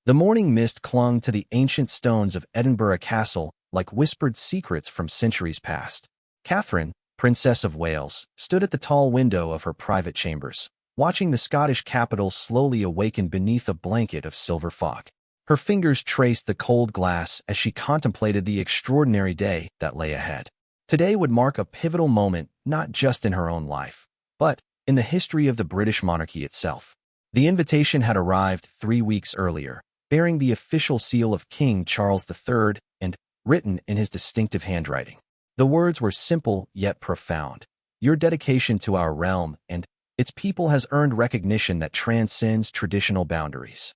The morning mist clung to the ancient stones of Edinburgh Castle like whispered secrets from centuries past. Catherine, Princess of Wales, stood at the tall window of her private chambers, watching the Scottish capital slowly awaken beneath a blanket of silver fog. Her fingers traced the cold glass as she contemplated the extraordinary day that lay ahead. Today would mark a pivotal moment not just in her own life, but in the history of the British monarchy itself. The invitation had arrived 3 weeks earlier, bearing the official seal of King Charles III and written in his distinctive handwriting. The words were simple yet profound. Your dedication to our realm and its people has earned recognition that transcends traditional boundaries.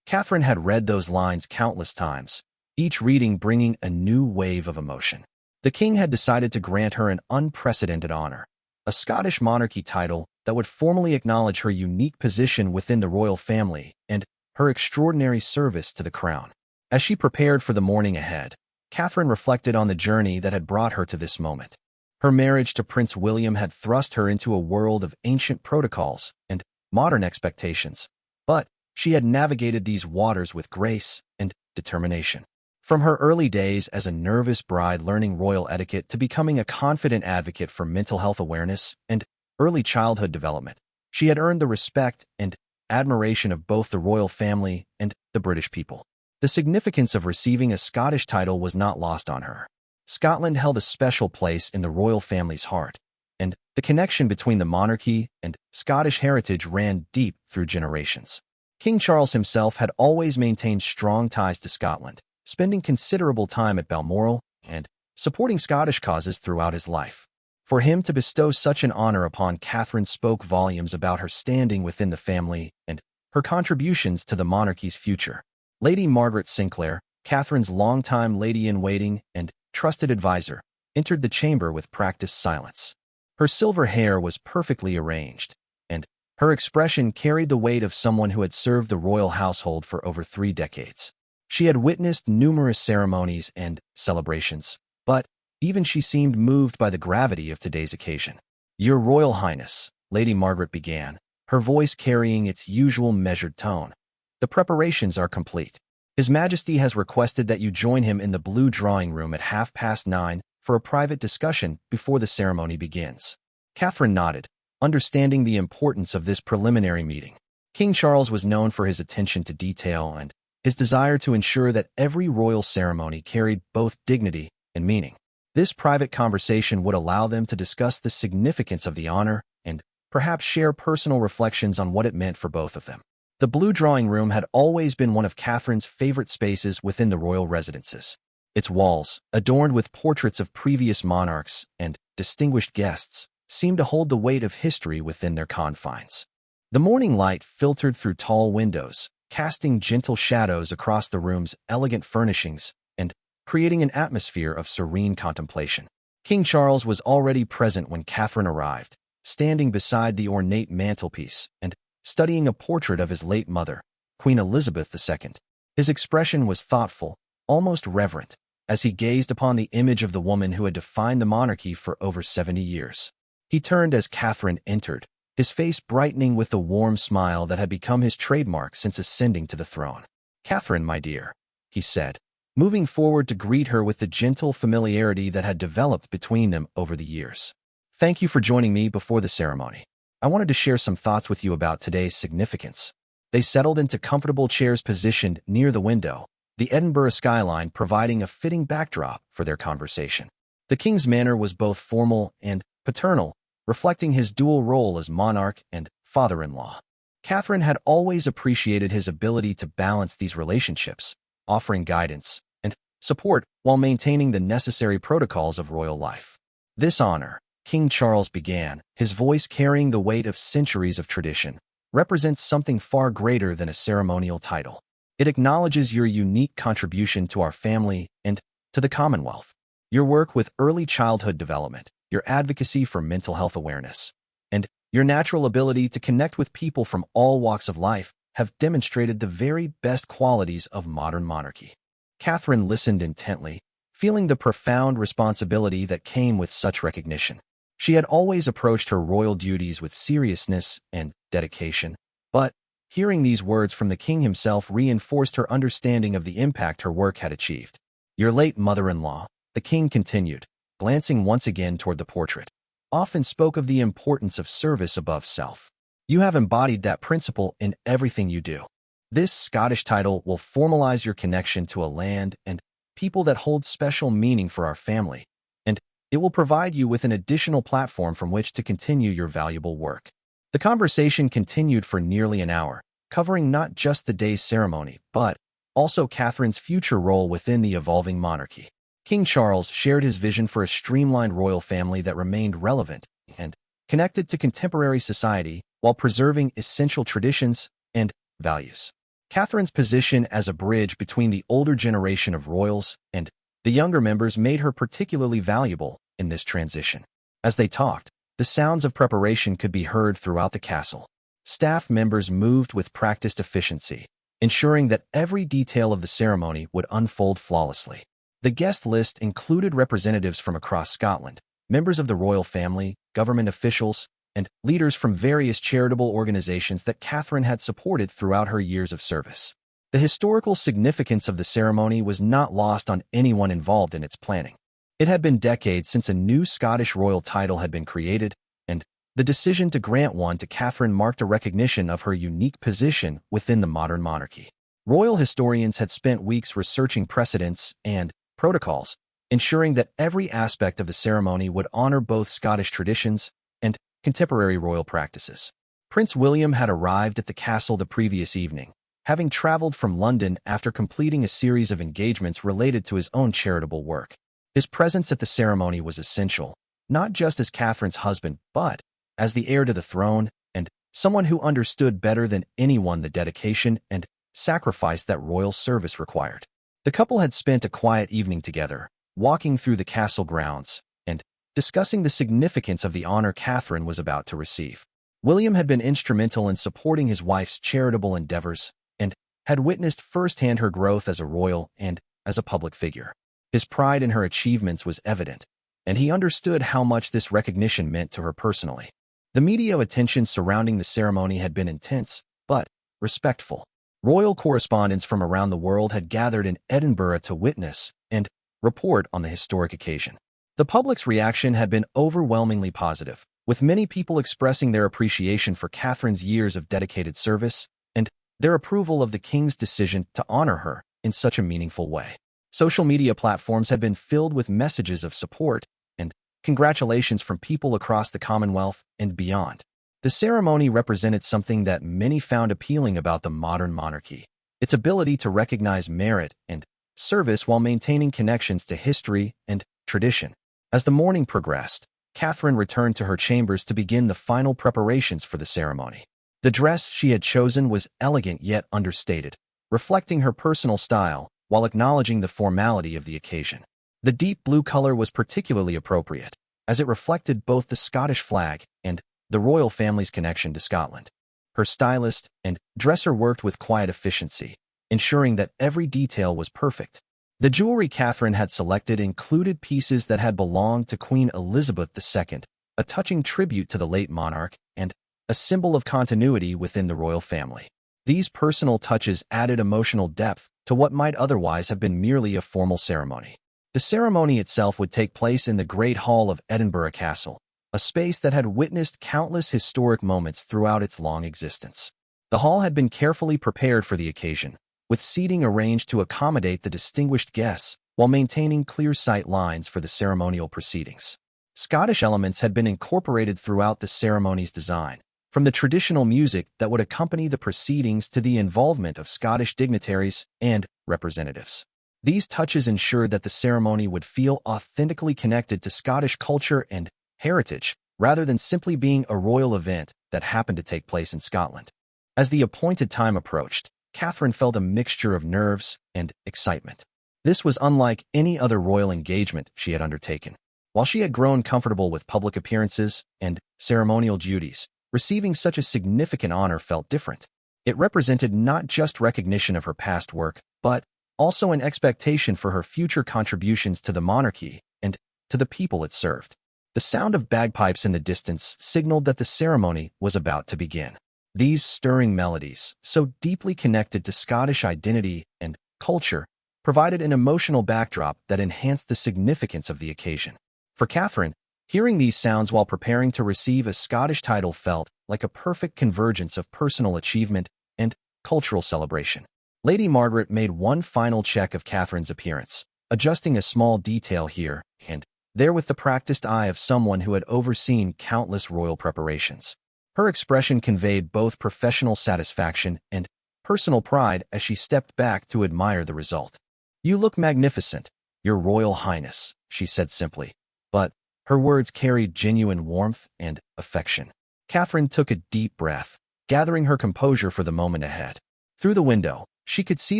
Catherine had read those lines countless times, each reading bringing a new wave of emotion. The king had decided to grant her an unprecedented honor, a Scottish monarchy title that would formally acknowledge her unique position within the royal family and her extraordinary service to the crown. As she prepared for the morning ahead, Catherine reflected on the journey that had brought her to this moment. Her marriage to Prince William had thrust her into a world of ancient protocols and modern expectations, but she had navigated these waters with grace and determination. From her early days as a nervous bride learning royal etiquette to becoming a confident advocate for mental health awareness and early childhood development, she had earned the respect and admiration of both the royal family and the British people. The significance of receiving a Scottish title was not lost on her. Scotland held a special place in the royal family's heart, and the connection between the monarchy and Scottish heritage ran deep through generations. King Charles himself had always maintained strong ties to Scotland, spending considerable time at Balmoral and supporting Scottish causes throughout his life. For him to bestow such an honor upon Catherine spoke volumes about her standing within the family and her contributions to the monarchy's future. Lady Margaret Sinclair, Catherine's longtime lady-in-waiting and trusted advisor, entered the chamber with practiced silence. Her silver hair was perfectly arranged, and her expression carried the weight of someone who had served the royal household for over 3 decades. She had witnessed numerous ceremonies and celebrations, but even she seemed moved by the gravity of today's occasion. "Your Royal Highness," Lady Margaret began, her voice carrying its usual measured tone, "the preparations are complete. His Majesty has requested that you join him in the blue drawing room at 9:30 for a private discussion before the ceremony begins." Catherine nodded, understanding the importance of this preliminary meeting. King Charles was known for his attention to detail and his desire to ensure that every royal ceremony carried both dignity and meaning. This private conversation would allow them to discuss the significance of the honor and perhaps share personal reflections on what it meant for both of them. The blue drawing room had always been one of Catherine's favorite spaces within the royal residences. Its walls, adorned with portraits of previous monarchs and distinguished guests, seemed to hold the weight of history within their confines. The morning light filtered through tall windows, casting gentle shadows across the room's elegant furnishings and creating an atmosphere of serene contemplation. King Charles was already present when Catherine arrived, standing beside the ornate mantelpiece and studying a portrait of his late mother, Queen Elizabeth II. His expression was thoughtful, almost reverent, as he gazed upon the image of the woman who had defined the monarchy for over 70 years. He turned as Catherine entered, his face brightening with the warm smile that had become his trademark since ascending to the throne. "Catherine, my dear," he said, moving forward to greet her with the gentle familiarity that had developed between them over the years. "Thank you for joining me before the ceremony. I wanted to share some thoughts with you about today's significance." They settled into comfortable chairs positioned near the window, the Edinburgh skyline providing a fitting backdrop for their conversation. The king's manner was both formal and paternal, reflecting his dual role as monarch and father-in-law. Catherine had always appreciated his ability to balance these relationships, offering guidance and support while maintaining the necessary protocols of royal life. "This honor," King Charles began, his voice carrying the weight of centuries of tradition, "represents something far greater than a ceremonial title. It acknowledges your unique contribution to our family and to the Commonwealth. Your work with early childhood development, your advocacy for mental health awareness, and your natural ability to connect with people from all walks of life have demonstrated the very best qualities of modern monarchy." Catherine listened intently, feeling the profound responsibility that came with such recognition. She had always approached her royal duties with seriousness and dedication, but Hearing these words from the king himself reinforced her understanding of the impact her work had achieved. Your late mother-in-law, the king continued, glancing once again toward the portrait, often spoke of the importance of service above self. You have embodied that principle in everything you do. This Scottish title will formalize your connection to a land and people that hold special meaning for our family, and it will provide you with an additional platform from which to continue your valuable work. The conversation continued for nearly an hour, covering not just the day's ceremony, but also Catherine's future role within the evolving monarchy. King Charles shared his vision for a streamlined royal family that remained relevant and connected to contemporary society while preserving essential traditions and values. Catherine's position as a bridge between the older generation of royals and the younger members made her particularly valuable in this transition. As they talked, the sounds of preparation could be heard throughout the castle. Staff members moved with practiced efficiency, ensuring that every detail of the ceremony would unfold flawlessly. The guest list included representatives from across Scotland, members of the royal family, government officials, and leaders from various charitable organizations that Catherine had supported throughout her years of service. The historical significance of the ceremony was not lost on anyone involved in its planning. It had been decades since a new Scottish royal title had been created, and the decision to grant one to Catherine marked a recognition of her unique position within the modern monarchy. Royal historians had spent weeks researching precedents and protocols, ensuring that every aspect of the ceremony would honor both Scottish traditions and contemporary royal practices. Prince William had arrived at the castle the previous evening, having traveled from London after completing a series of engagements related to his own charitable work. His presence at the ceremony was essential, not just as Catherine's husband, but as the heir to the throne and someone who understood better than anyone the dedication and sacrifice that royal service required. The couple had spent a quiet evening together, walking through the castle grounds and discussing the significance of the honor Catherine was about to receive. William had been instrumental in supporting his wife's charitable endeavors and had witnessed firsthand her growth as a royal and as a public figure. His pride in her achievements was evident, and he understood how much this recognition meant to her personally. The media attention surrounding the ceremony had been intense, but respectful. Royal correspondents from around the world had gathered in Edinburgh to witness and report on the historic occasion. The public's reaction had been overwhelmingly positive, with many people expressing their appreciation for Catherine's years of dedicated service and their approval of the king's decision to honor her in such a meaningful way. Social media platforms had been filled with messages of support and congratulations from people across the Commonwealth and beyond. The ceremony represented something that many found appealing about the modern monarchy: its ability to recognize merit and service while maintaining connections to history and tradition. As the morning progressed, Catherine returned to her chambers to begin the final preparations for the ceremony. The dress she had chosen was elegant yet understated, reflecting her personal style while acknowledging the formality of the occasion. The deep blue color was particularly appropriate, as it reflected both the Scottish flag and the royal family's connection to Scotland. Her stylist and dresser worked with quiet efficiency, ensuring that every detail was perfect. The jewelry Catherine had selected included pieces that had belonged to Queen Elizabeth II, a touching tribute to the late monarch and a symbol of continuity within the royal family. These personal touches added emotional depth to what might otherwise have been merely a formal ceremony. The ceremony itself would take place in the Great Hall of Edinburgh Castle, a space that had witnessed countless historic moments throughout its long existence. The hall had been carefully prepared for the occasion, with seating arranged to accommodate the distinguished guests while maintaining clear sight lines for the ceremonial proceedings. Scottish elements had been incorporated throughout the ceremony's design, from the traditional music that would accompany the proceedings to the involvement of Scottish dignitaries and representatives. These touches ensured that the ceremony would feel authentically connected to Scottish culture and heritage, rather than simply being a royal event that happened to take place in Scotland. As the appointed time approached, Catherine felt a mixture of nerves and excitement. This was unlike any other royal engagement she had undertaken. While she had grown comfortable with public appearances and ceremonial duties, receiving such a significant honor felt different. It represented not just recognition of her past work, but also an expectation for her future contributions to the monarchy and to the people it served. The sound of bagpipes in the distance signaled that the ceremony was about to begin. These stirring melodies, so deeply connected to Scottish identity and culture, provided an emotional backdrop that enhanced the significance of the occasion. For Catherine, hearing these sounds while preparing to receive a Scottish title felt like a perfect convergence of personal achievement and cultural celebration. Lady Margaret made one final check of Catherine's appearance, adjusting a small detail here and there with the practiced eye of someone who had overseen countless royal preparations. Her expression conveyed both professional satisfaction and personal pride as she stepped back to admire the result. "You look magnificent, Your Royal Highness," she said simply, but her words carried genuine warmth and affection. Catherine took a deep breath, gathering her composure for the moment ahead. Through the window, she could see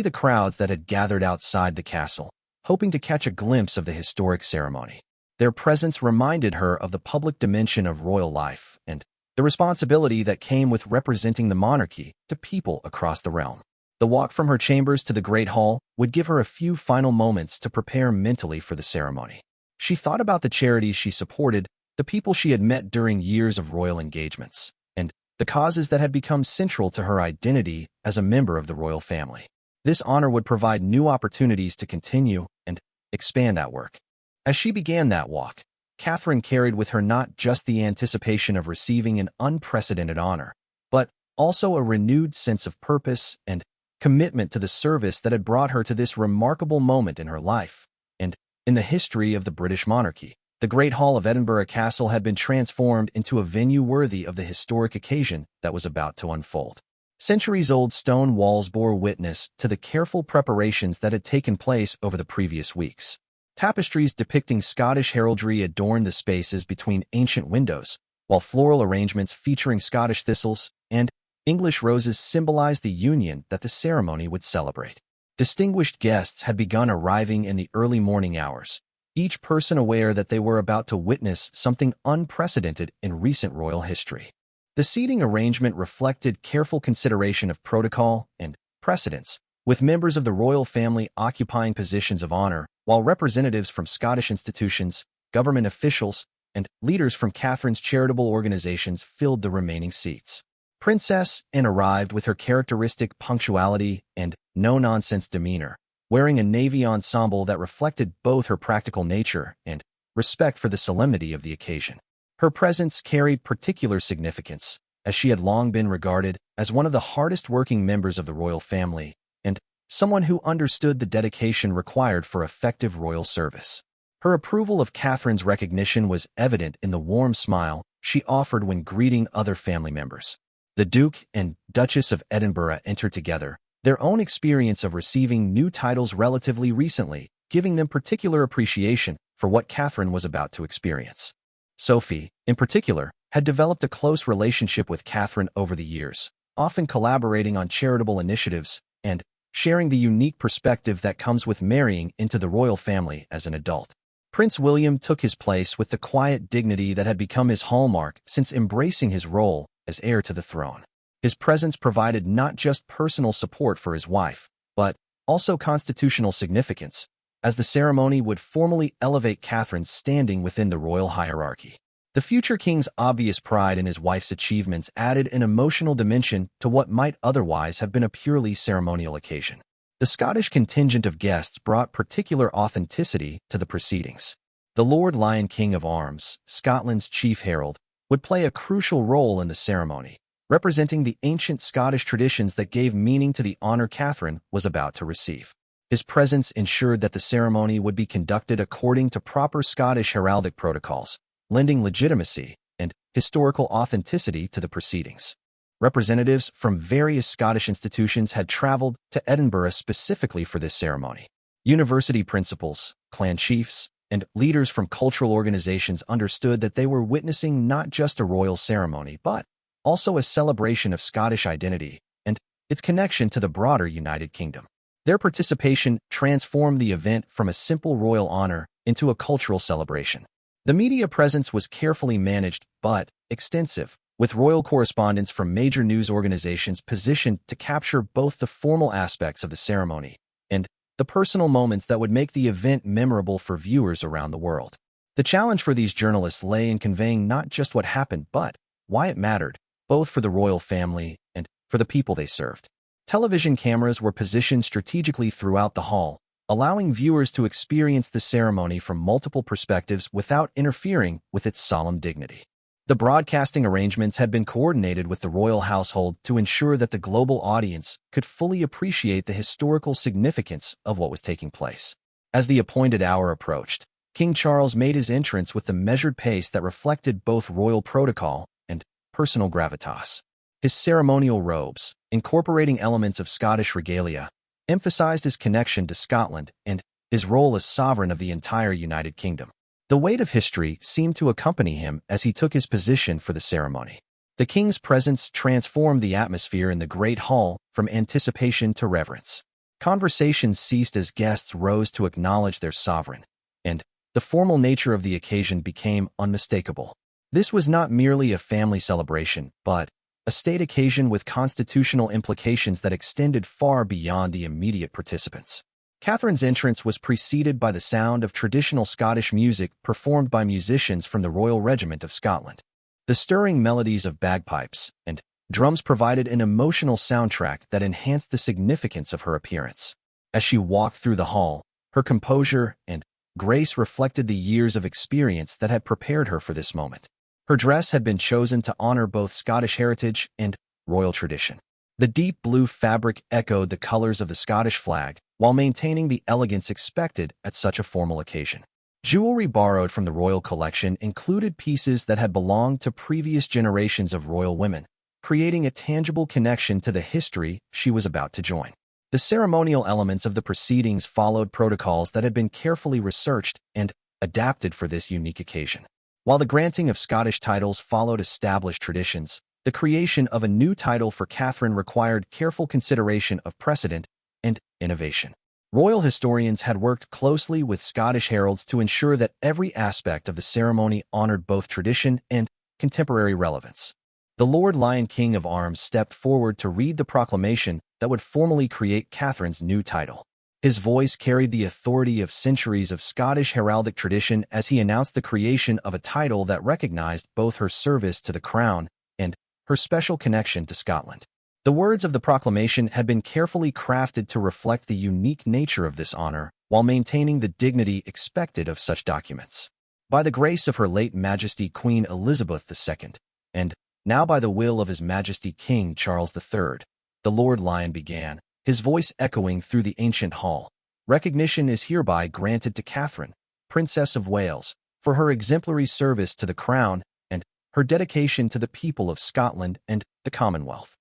the crowds that had gathered outside the castle, hoping to catch a glimpse of the historic ceremony. Their presence reminded her of the public dimension of royal life and the responsibility that came with representing the monarchy to people across the realm. The walk from her chambers to the Great Hall would give her a few final moments to prepare mentally for the ceremony. She thought about the charities she supported, the people she had met during years of royal engagements, and the causes that had become central to her identity as a member of the royal family. This honor would provide new opportunities to continue and expand that work. As she began that walk, Catherine carried with her not just the anticipation of receiving an unprecedented honor, but also a renewed sense of purpose and commitment to the service that had brought her to this remarkable moment in her life. And in the history of the British monarchy, the Great Hall of Edinburgh Castle had been transformed into a venue worthy of the historic occasion that was about to unfold. Centuries-old stone walls bore witness to the careful preparations that had taken place over the previous weeks. Tapestries depicting Scottish heraldry adorned the spaces between ancient windows, while floral arrangements featuring Scottish thistles and English roses symbolized the union that the ceremony would celebrate. Distinguished guests had begun arriving in the early morning hours, each person aware that they were about to witness something unprecedented in recent royal history. The seating arrangement reflected careful consideration of protocol and precedence, with members of the royal family occupying positions of honor, while representatives from Scottish institutions, government officials, and leaders from Catherine's charitable organizations filled the remaining seats. Princess Anne arrived with her characteristic punctuality and no-nonsense demeanor, wearing a navy ensemble that reflected both her practical nature and respect for the solemnity of the occasion. Her presence carried particular significance, as she had long been regarded as one of the hardest-working members of the royal family and someone who understood the dedication required for effective royal service. Her approval of Catherine's recognition was evident in the warm smile she offered when greeting other family members. The Duke and Duchess of Edinburgh entered together, their own experience of receiving new titles relatively recently, giving them particular appreciation for what Catherine was about to experience. Sophie, in particular, had developed a close relationship with Catherine over the years, often collaborating on charitable initiatives and sharing the unique perspective that comes with marrying into the royal family as an adult. Prince William took his place with the quiet dignity that had become his hallmark since embracing his role as heir to the throne. His presence provided not just personal support for his wife, but also constitutional significance, as the ceremony would formally elevate Catherine's standing within the royal hierarchy. The future king's obvious pride in his wife's achievements added an emotional dimension to what might otherwise have been a purely ceremonial occasion. The Scottish contingent of guests brought particular authenticity to the proceedings. The Lord Lion King of Arms, Scotland's chief herald, would play a crucial role in the ceremony, representing the ancient Scottish traditions that gave meaning to the honor Catherine was about to receive. His presence ensured that the ceremony would be conducted according to proper Scottish heraldic protocols, lending legitimacy and historical authenticity to the proceedings. Representatives from various Scottish institutions had traveled to Edinburgh specifically for this ceremony. University principals, clan chiefs, and leaders from cultural organizations understood that they were witnessing not just a royal ceremony, but also a celebration of Scottish identity and its connection to the broader United Kingdom. Their participation transformed the event from a simple royal honor into a cultural celebration. The media presence was carefully managed but extensive, with royal correspondents from major news organizations positioned to capture both the formal aspects of the ceremony and the personal moments that would make the event memorable for viewers around the world. The challenge for these journalists lay in conveying not just what happened, but why it mattered, both for the royal family and for the people they served. Television cameras were positioned strategically throughout the hall, allowing viewers to experience the ceremony from multiple perspectives without interfering with its solemn dignity. The broadcasting arrangements had been coordinated with the royal household to ensure that the global audience could fully appreciate the historical significance of what was taking place. As the appointed hour approached, King Charles made his entrance with the measured pace that reflected both royal protocol and personal gravitas. His ceremonial robes, incorporating elements of Scottish regalia, emphasized his connection to Scotland and his role as sovereign of the entire United Kingdom. The weight of history seemed to accompany him as he took his position for the ceremony. The king's presence transformed the atmosphere in the Great Hall from anticipation to reverence. Conversations ceased as guests rose to acknowledge their sovereign, and the formal nature of the occasion became unmistakable. This was not merely a family celebration, but a state occasion with constitutional implications that extended far beyond the immediate participants. Catherine's entrance was preceded by the sound of traditional Scottish music performed by musicians from the Royal Regiment of Scotland. The stirring melodies of bagpipes and drums provided an emotional soundtrack that enhanced the significance of her appearance. As she walked through the hall, her composure and grace reflected the years of experience that had prepared her for this moment. Her dress had been chosen to honor both Scottish heritage and royal tradition. The deep blue fabric echoed the colors of the Scottish flag, while maintaining the elegance expected at such a formal occasion. Jewelry borrowed from the royal collection included pieces that had belonged to previous generations of royal women, creating a tangible connection to the history she was about to join. The ceremonial elements of the proceedings followed protocols that had been carefully researched and adapted for this unique occasion. While the granting of Scottish titles followed established traditions, the creation of a new title for Catherine required careful consideration of precedent and innovation. Royal historians had worked closely with Scottish heralds to ensure that every aspect of the ceremony honored both tradition and contemporary relevance. The Lord Lion King of Arms stepped forward to read the proclamation that would formally create Catherine's new title. His voice carried the authority of centuries of Scottish heraldic tradition as he announced the creation of a title that recognized both her service to the crown and her special connection to Scotland. The words of the proclamation had been carefully crafted to reflect the unique nature of this honor, while maintaining the dignity expected of such documents. By the grace of Her late Majesty Queen Elizabeth II, and now by the will of His Majesty King Charles III, the Lord Lion began, his voice echoing through the ancient hall. Recognition is hereby granted to Catherine, Princess of Wales, for her exemplary service to the crown and her dedication to the people of Scotland and the Commonwealth.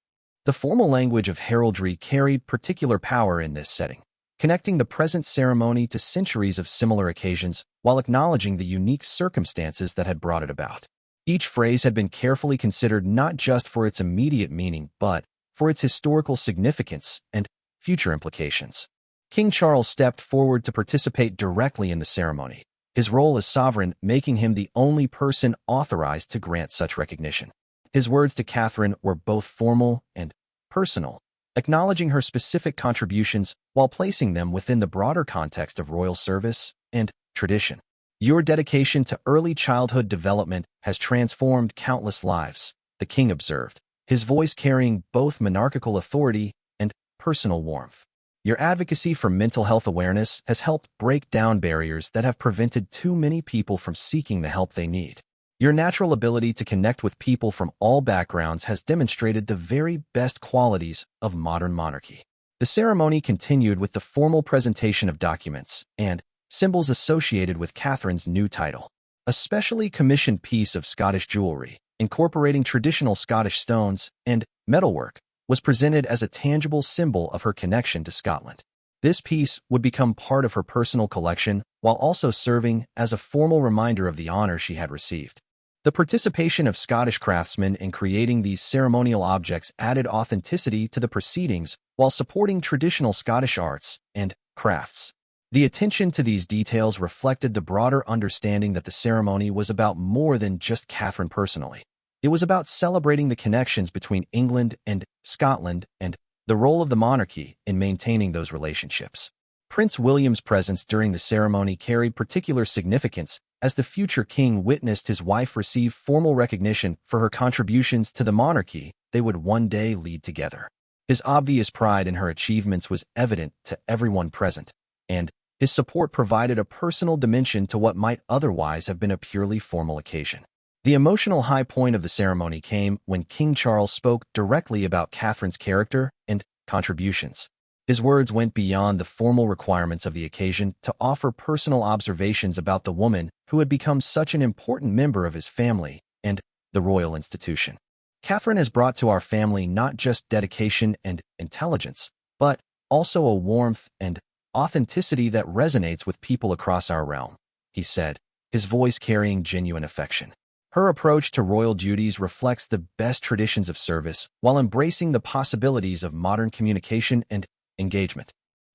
The formal language of heraldry carried particular power in this setting, connecting the present ceremony to centuries of similar occasions while acknowledging the unique circumstances that had brought it about. Each phrase had been carefully considered not just for its immediate meaning, but for its historical significance and future implications. King Charles stepped forward to participate directly in the ceremony, his role as sovereign making him the only person authorized to grant such recognition. His words to Catherine were both formal and personal, acknowledging her specific contributions while placing them within the broader context of royal service and tradition. Your dedication to early childhood development has transformed countless lives, the king observed, his voice carrying both monarchical authority and personal warmth. Your advocacy for mental health awareness has helped break down barriers that have prevented too many people from seeking the help they need. Your natural ability to connect with people from all backgrounds has demonstrated the very best qualities of modern monarchy. The ceremony continued with the formal presentation of documents and symbols associated with Catherine's new title. A specially commissioned piece of Scottish jewelry, incorporating traditional Scottish stones and metalwork, was presented as a tangible symbol of her connection to Scotland. This piece would become part of her personal collection while also serving as a formal reminder of the honor she had received. The participation of Scottish craftsmen in creating these ceremonial objects added authenticity to the proceedings while supporting traditional Scottish arts and crafts. The attention to these details reflected the broader understanding that the ceremony was about more than just Catherine personally. It was about celebrating the connections between England and Scotland and the role of the monarchy in maintaining those relationships. Prince William's presence during the ceremony carried particular significance as the future king witnessed his wife receive formal recognition for her contributions to the monarchy they would one day lead together. His obvious pride in her achievements was evident to everyone present, and his support provided a personal dimension to what might otherwise have been a purely formal occasion. The emotional high point of the ceremony came when King Charles spoke directly about Catherine's character and contributions. His words went beyond the formal requirements of the occasion to offer personal observations about the woman who had become such an important member of his family and the royal institution. Catherine has brought to our family not just dedication and intelligence, but also a warmth and authenticity that resonates with people across our realm, he said, his voice carrying genuine affection. Her approach to royal duties reflects the best traditions of service while embracing the possibilities of modern communication and engagement.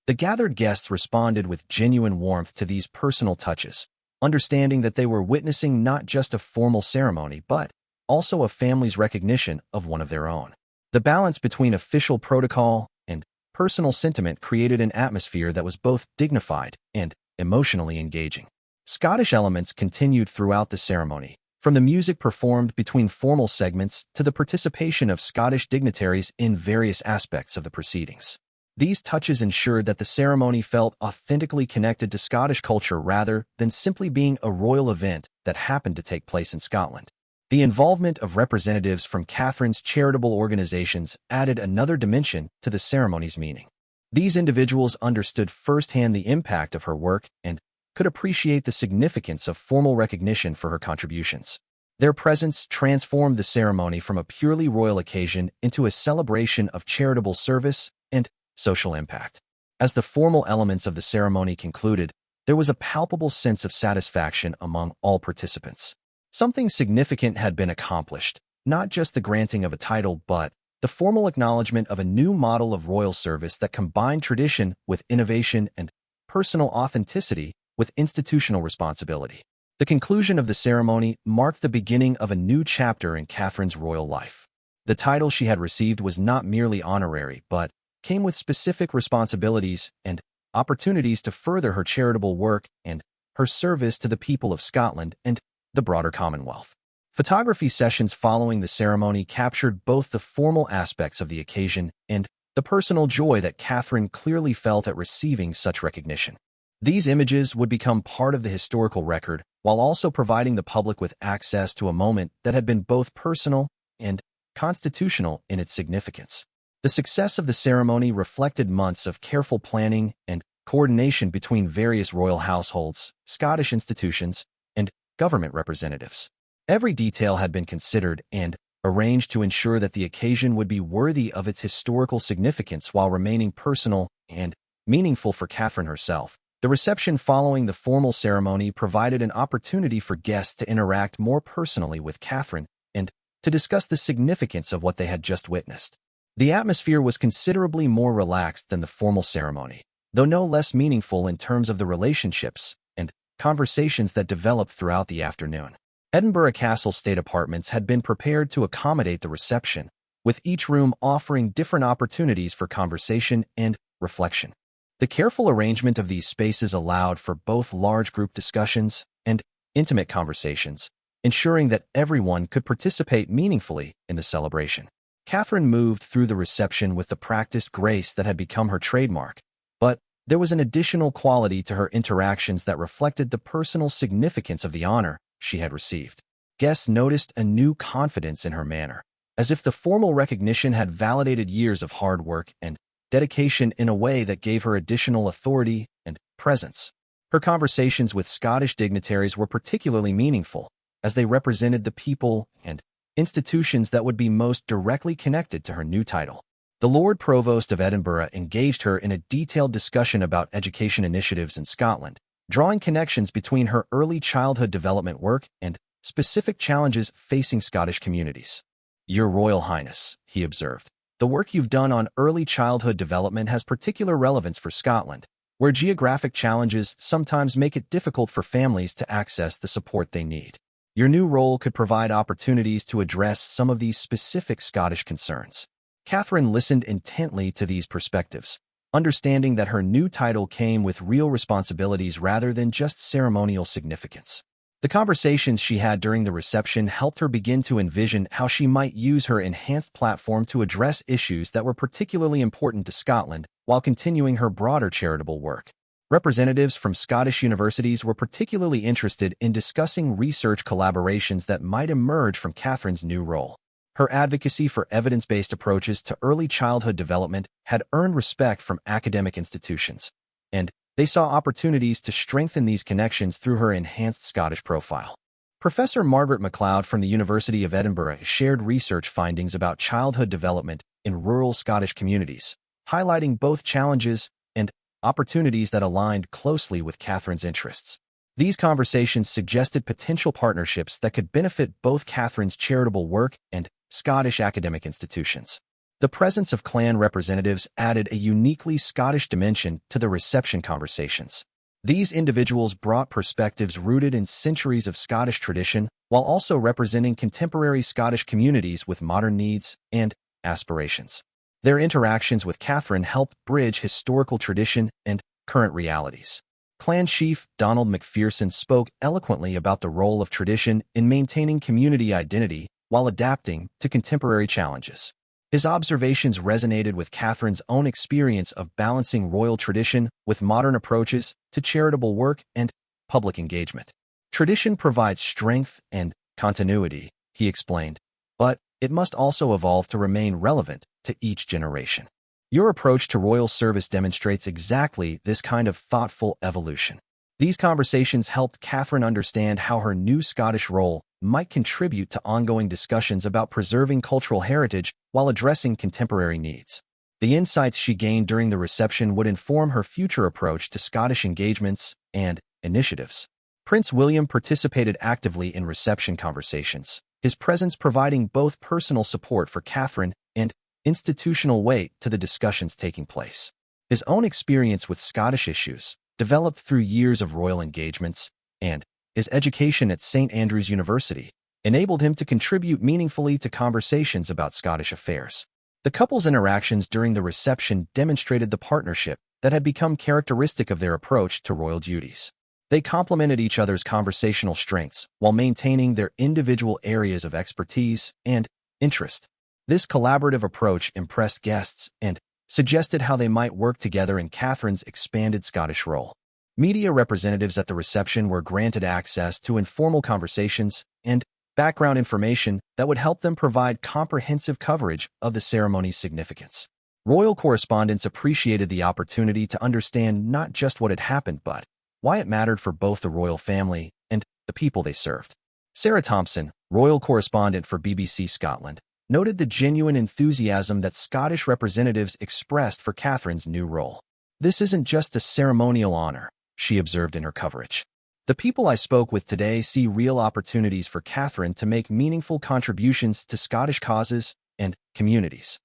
The gathered guests responded with genuine warmth to these personal touches, understanding that they were witnessing not just a formal ceremony but also a family's recognition of one of their own. The balance between official protocol and personal sentiment created an atmosphere that was both dignified and emotionally engaging. Scottish elements continued throughout the ceremony, from the music performed between formal segments to the participation of Scottish dignitaries in various aspects of the proceedings. These touches ensured that the ceremony felt authentically connected to Scottish culture rather than simply being a royal event that happened to take place in Scotland. The involvement of representatives from Catherine's charitable organizations added another dimension to the ceremony's meaning. These individuals understood firsthand the impact of her work and could appreciate the significance of formal recognition for her contributions. Their presence transformed the ceremony from a purely royal occasion into a celebration of charitable service and social impact. As the formal elements of the ceremony concluded, there was a palpable sense of satisfaction among all participants. Something significant had been accomplished, not just the granting of a title but the formal acknowledgement of a new model of royal service that combined tradition with innovation and personal authenticity with institutional responsibility. The conclusion of the ceremony marked the beginning of a new chapter in Catherine's royal life. The title she had received was not merely honorary but came with specific responsibilities and opportunities to further her charitable work and her service to the people of Scotland and the broader Commonwealth. Photography sessions following the ceremony captured both the formal aspects of the occasion and the personal joy that Catherine clearly felt at receiving such recognition. These images would become part of the historical record while also providing the public with access to a moment that had been both personal and constitutional in its significance. The success of the ceremony reflected months of careful planning and coordination between various royal households, Scottish institutions, and government representatives. Every detail had been considered and arranged to ensure that the occasion would be worthy of its historical significance while remaining personal and meaningful for Catherine herself. The reception following the formal ceremony provided an opportunity for guests to interact more personally with Catherine and to discuss the significance of what they had just witnessed. The atmosphere was considerably more relaxed than the formal ceremony, though no less meaningful in terms of the relationships and conversations that developed throughout the afternoon. Edinburgh Castle State Apartments had been prepared to accommodate the reception, with each room offering different opportunities for conversation and reflection. The careful arrangement of these spaces allowed for both large group discussions and intimate conversations, ensuring that everyone could participate meaningfully in the celebration. Catherine moved through the reception with the practiced grace that had become her trademark, but there was an additional quality to her interactions that reflected the personal significance of the honor she had received. Guests noticed a new confidence in her manner, as if the formal recognition had validated years of hard work and dedication in a way that gave her additional authority and presence. Her conversations with Scottish dignitaries were particularly meaningful, as they represented the people and institutions that would be most directly connected to her new title. The Lord Provost of Edinburgh engaged her in a detailed discussion about education initiatives in Scotland, drawing connections between her early childhood development work and specific challenges facing Scottish communities. "Your Royal Highness," he observed, "the work you've done on early childhood development has particular relevance for Scotland, where geographic challenges sometimes make it difficult for families to access the support they need. Your new role could provide opportunities to address some of these specific Scottish concerns." Catherine listened intently to these perspectives, understanding that her new title came with real responsibilities rather than just ceremonial significance. The conversations she had during the reception helped her begin to envision how she might use her enhanced platform to address issues that were particularly important to Scotland while continuing her broader charitable work. Representatives from Scottish universities were particularly interested in discussing research collaborations that might emerge from Catherine's new role. Her advocacy for evidence-based approaches to early childhood development had earned respect from academic institutions, and they saw opportunities to strengthen these connections through her enhanced Scottish profile. Professor Margaret MacLeod from the University of Edinburgh shared research findings about childhood development in rural Scottish communities, highlighting both challenges and opportunities that aligned closely with Catherine's interests. These conversations suggested potential partnerships that could benefit both Catherine's charitable work and Scottish academic institutions. The presence of clan representatives added a uniquely Scottish dimension to the reception conversations. These individuals brought perspectives rooted in centuries of Scottish tradition while also representing contemporary Scottish communities with modern needs and aspirations. Their interactions with Catherine helped bridge historical tradition and current realities. Clan Chief Donald McPherson spoke eloquently about the role of tradition in maintaining community identity while adapting to contemporary challenges. His observations resonated with Catherine's own experience of balancing royal tradition with modern approaches to charitable work and public engagement. Tradition provides strength and continuity, he explained, but it must also evolve to remain relevant to each generation. Your approach to royal service demonstrates exactly this kind of thoughtful evolution. These conversations helped Catherine understand how her new Scottish role might contribute to ongoing discussions about preserving cultural heritage while addressing contemporary needs. The insights she gained during the reception would inform her future approach to Scottish engagements and initiatives. Prince William participated actively in reception conversations, his presence providing both personal support for Catherine and institutional weight to the discussions taking place. His own experience with Scottish issues, developed through years of royal engagements, and his education at St. Andrews University, enabled him to contribute meaningfully to conversations about Scottish affairs. The couple's interactions during the reception demonstrated the partnership that had become characteristic of their approach to royal duties. They complemented each other's conversational strengths while maintaining their individual areas of expertise and interest. This collaborative approach impressed guests and suggested how they might work together in Catherine's expanded Scottish role. Media representatives at the reception were granted access to informal conversations and background information that would help them provide comprehensive coverage of the ceremony's significance. Royal correspondents appreciated the opportunity to understand not just what had happened but why it mattered for both the royal family and the people they served. Sarah Thompson, royal correspondent for BBC Scotland, noted the genuine enthusiasm that Scottish representatives expressed for Catherine's new role. "This isn't just a ceremonial honor," she observed in her coverage. "The people I spoke with today see real opportunities for Catherine to make meaningful contributions to Scottish causes and communities."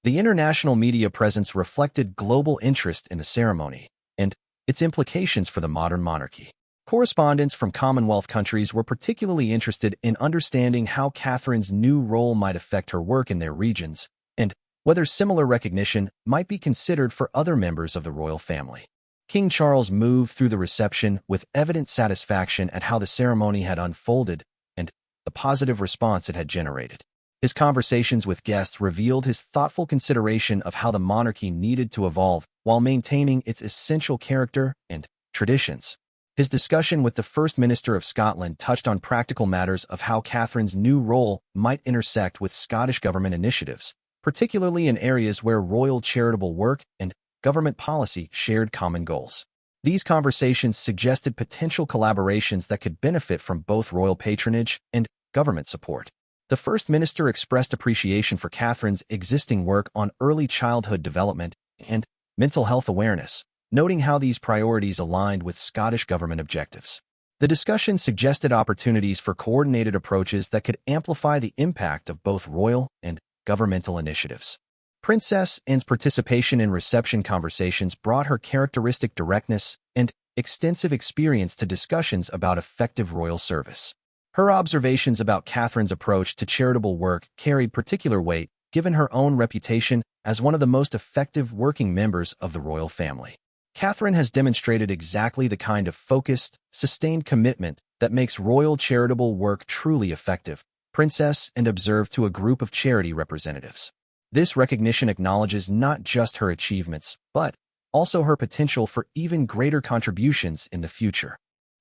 The international media presence reflected global interest in the ceremony and its implications for the modern monarchy. Correspondents from Commonwealth countries were particularly interested in understanding how Catherine's new role might affect her work in their regions and whether similar recognition might be considered for other members of the royal family. King Charles moved through the reception with evident satisfaction at how the ceremony had unfolded and the positive response it had generated. His conversations with guests revealed his thoughtful consideration of how the monarchy needed to evolve while maintaining its essential character and traditions. His discussion with the First Minister of Scotland touched on practical matters of how Catherine's new role might intersect with Scottish government initiatives, particularly in areas where royal charitable work and government policy shared common goals. These conversations suggested potential collaborations that could benefit from both royal patronage and government support. The First Minister expressed appreciation for Catherine's existing work on early childhood development and mental health awareness, noting how these priorities aligned with Scottish government objectives. The discussion suggested opportunities for coordinated approaches that could amplify the impact of both royal and governmental initiatives. Princess Anne's participation in reception conversations brought her characteristic directness and extensive experience to discussions about effective royal service. Her observations about Catherine's approach to charitable work carried particular weight, given her own reputation as one of the most effective working members of the royal family. Catherine has demonstrated exactly the kind of focused, sustained commitment that makes royal charitable work truly effective, princess and observed to a group of charity representatives. This recognition acknowledges not just her achievements, but also her potential for even greater contributions in the future.